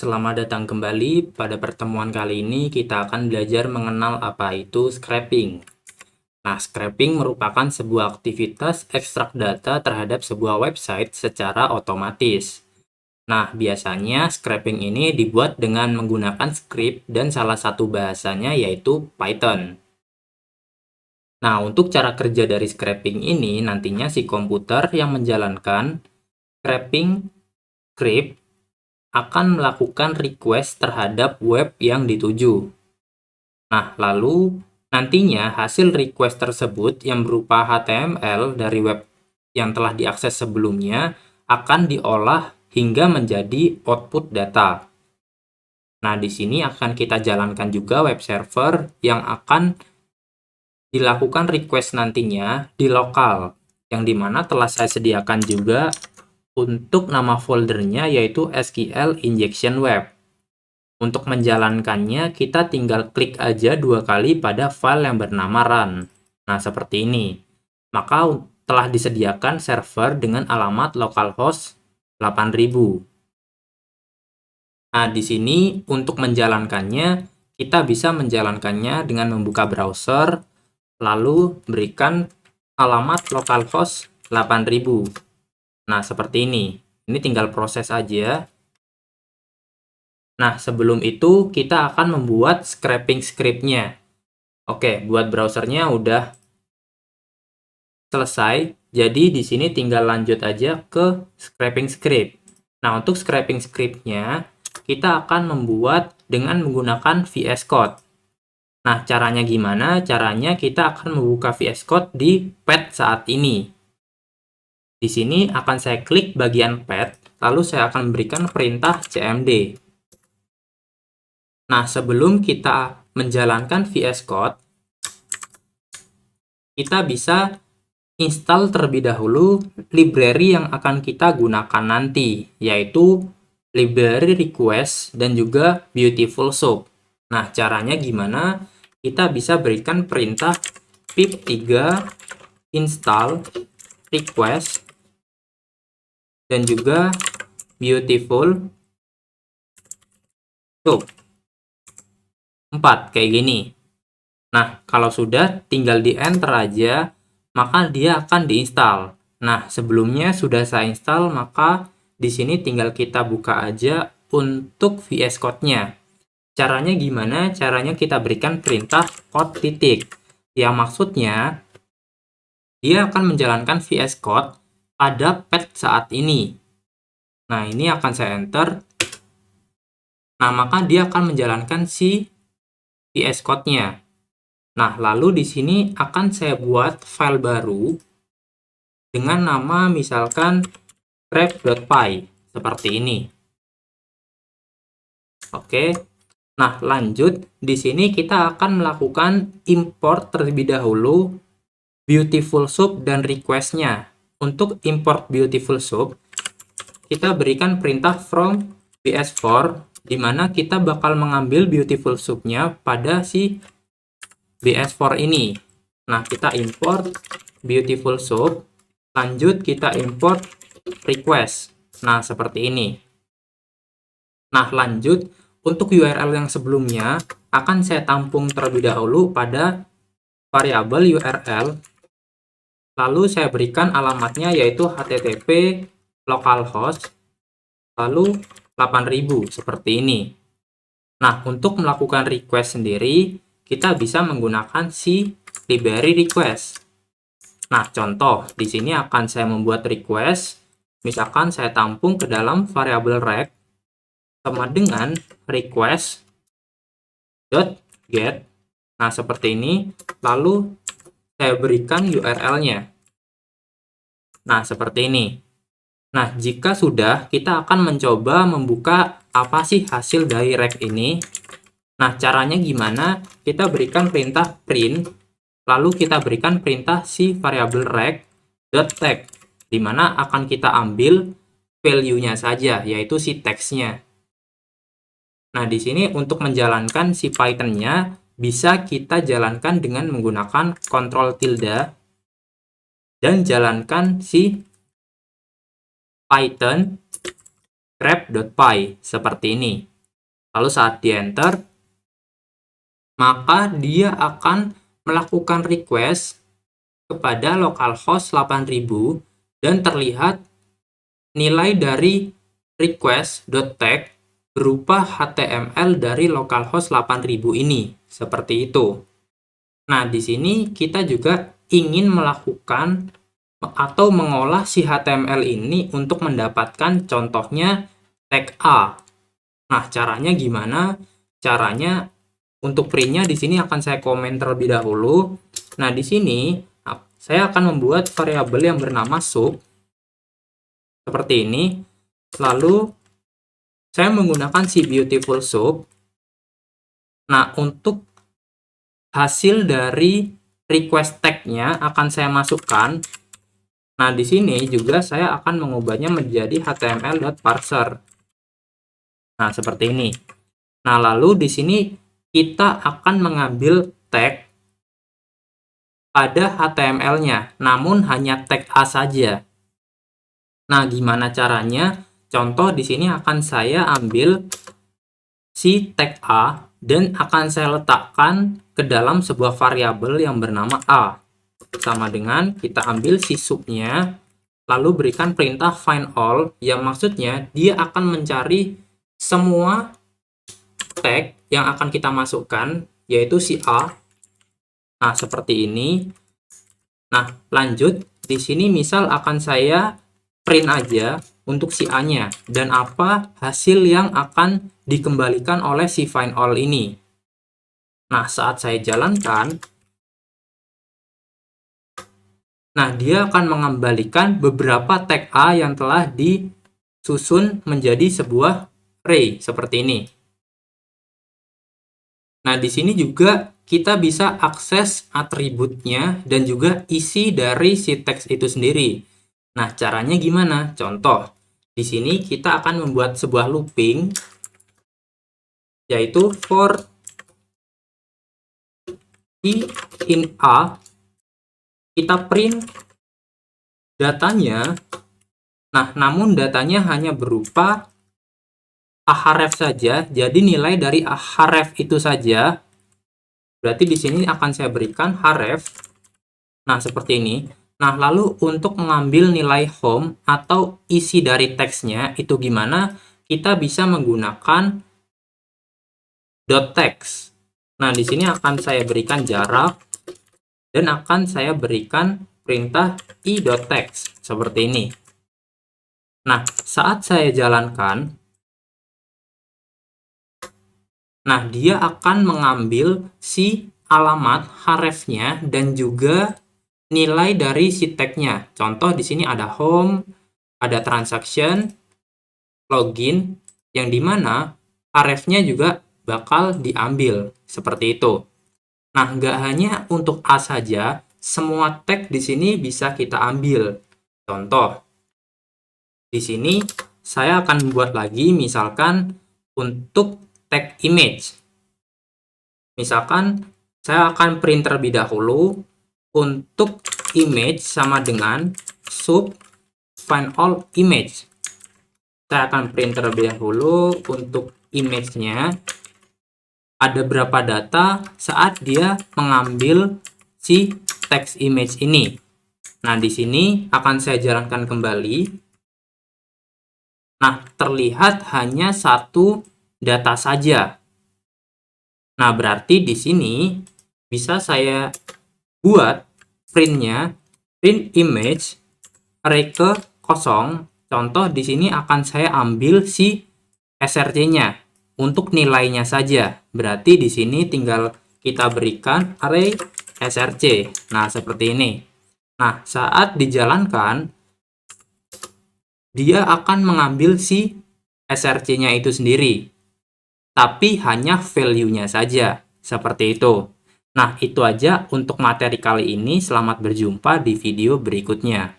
Selamat datang kembali. Pada pertemuan kali ini kita akan belajar mengenal apa itu scraping. Nah, scraping merupakan sebuah aktivitas ekstrak data terhadap sebuah website secara otomatis. Nah, biasanya scraping ini dibuat dengan menggunakan script dan salah satu bahasanya yaitu Python. Nah, untuk cara kerja dari scraping ini nantinya si komputer yang menjalankan scraping script akan melakukan request terhadap web yang dituju. Nah, lalu nantinya hasil request tersebut yang berupa HTML dari web yang telah diakses sebelumnya akan diolah hingga menjadi output data. Nah, di sini akan kita jalankan juga web server yang akan dilakukan request nantinya di lokal, yang dimana telah saya sediakan juga untuk nama foldernya yaitu SQL Injection Web. Untuk menjalankannya, kita tinggal klik aja 2 kali pada file yang bernama run. Nah, seperti ini. Maka telah disediakan server dengan alamat localhost 8000. Nah, di sini untuk menjalankannya, kita bisa menjalankannya dengan membuka browser, lalu berikan alamat localhost 8000. Nah, seperti ini. Ini tinggal proses aja. Nah, sebelum itu kita akan membuat scraping script-nya. Oke, buat browsernya udah selesai. Jadi di sini tinggal lanjut aja ke scraping script. Nah, untuk scraping script-nya kita akan membuat dengan menggunakan VS Code. Nah, caranya gimana? Caranya kita akan membuka VS Code di pad saat ini. Di sini akan saya klik bagian pad, lalu saya akan memberikan perintah cmd. Nah, sebelum kita menjalankan VS Code, kita bisa install terlebih dahulu library yang akan kita gunakan nanti, yaitu library request dan juga beautiful soup. Nah, caranya gimana? Kita bisa berikan perintah pip3 install request dan juga beautiful soup 4 kayak gini. Nah, kalau sudah tinggal di enter aja, maka dia akan diinstal. Nah, sebelumnya sudah saya install, maka di sini tinggal kita buka aja untuk VS Code-nya. Caranya gimana? Caranya kita berikan perintah code titik. Yang maksudnya, dia akan menjalankan VS Code pada pad saat ini. Nah, ini akan saya enter. Nah, maka dia akan menjalankan si VS Code-nya. Nah, lalu di sini akan saya buat file baru dengan nama misalkan grep.py seperti ini. Oke. Nah, lanjut di sini kita akan melakukan import terlebih dahulu beautiful soup dan request-nya. Untuk import beautiful soup, kita berikan perintah from bs4 di mana kita bakal mengambil beautiful soup-nya pada si bs4 ini. Nah, kita import beautiful soup, lanjut kita import request. Nah, seperti ini. Nah, lanjut untuk URL yang sebelumnya akan saya tampung terlebih dahulu pada variabel URL. Lalu saya berikan alamatnya yaitu http localhost lalu 8000 seperti ini. Nah, untuk melakukan request sendiri, kita bisa menggunakan si library request. Nah, contoh, di sini akan saya membuat request, misalkan saya tampung ke dalam variabel rect, sama dengan request.get. Nah, seperti ini, lalu saya berikan URL-nya. Nah, seperti ini. Nah, jika sudah, kita akan mencoba membuka apa sih hasil dari rect ini. Nah, caranya gimana? Kita berikan perintah print, lalu kita berikan perintah si variabel rect.tag, di mana akan kita ambil value-nya saja, yaitu si teksnya. Nah, di sini untuk menjalankan si Python-nya, bisa kita jalankan dengan menggunakan Ctrl tilde, dan jalankan si Python grep.py seperti ini. Lalu saat di enter, maka dia akan melakukan request kepada localhost 8000 dan terlihat nilai dari request.tag berupa HTML dari localhost 8000 ini, seperti itu. Nah, di sini kita juga ingin melakukan atau mengolah si HTML ini untuk mendapatkan contohnya tag A. Nah, caranya gimana? Caranya untuk printnya di sini akan saya komen terlebih dahulu. Nah, di sini saya akan membuat variabel yang bernama sub seperti ini. Lalu saya menggunakan si beautiful sub. Nah, untuk hasil dari request tag-nya akan saya masukkan. Nah, di sini juga saya akan mengubahnya menjadi html.parser. Nah, seperti ini. Nah, lalu di sini kita akan mengambil tag pada HTML-nya, namun hanya tag A saja. Nah, gimana caranya? Contoh di sini akan saya ambil si tag A dan akan saya letakkan ke dalam sebuah variabel yang bernama A. Sama dengan kita ambil si subnya, lalu berikan perintah find all, yang maksudnya dia akan mencari semua tag yang akan kita masukkan, yaitu si A. Nah, seperti ini. Nah, lanjut. Di sini misal akan saya print aja untuk si A-nya dan apa hasil yang akan dikembalikan oleh si find all ini. Nah, saat saya jalankan, nah dia akan mengembalikan beberapa tag A yang telah disusun menjadi sebuah array seperti ini. Nah, di sini juga kita bisa akses atributnya dan juga isi dari si teks itu sendiri. Nah, caranya gimana? Contoh, di sini kita akan membuat sebuah looping, yaitu for i in A, kita print datanya. Nah, namun datanya hanya berupa ahref saja, jadi nilai dari ahref itu saja. Berarti di sini akan saya berikan href. Nah, seperti ini. Nah, lalu untuk mengambil nilai home atau isi dari teksnya itu gimana? Kita bisa menggunakan .text. Nah, di sini akan saya berikan jarak dan akan saya berikan perintah i.text seperti ini. Nah, saat saya jalankan, nah dia akan mengambil si alamat hrefnya dan juga nilai dari si tag-nya. Contoh di sini ada home, ada transaction, login, yang dimana href-nya juga bakal diambil seperti itu. Nah, nggak hanya untuk A saja, semua tag di sini bisa kita ambil. Contoh, di sini saya akan membuat lagi, misalkan untuk tag image. Misalkan saya akan print terlebih dahulu untuk image sama dengan sub find all image. Saya akan print terlebih dahulu untuk image-nya ada berapa data saat dia mengambil si text image ini. Nah, di sini akan saya jalankan kembali. Nah, terlihat hanya satu data saja. Nah, berarti di sini bisa saya buat printnya, print image array ke kosong. Contoh di sini akan saya ambil si src-nya untuk nilainya saja. Berarti di sini tinggal kita berikan array src. Nah, seperti ini. Nah, saat dijalankan, dia akan mengambil si src-nya itu sendiri. Tapi hanya value-nya saja. Seperti itu. Nah, itu aja untuk materi kali ini. Selamat berjumpa di video berikutnya.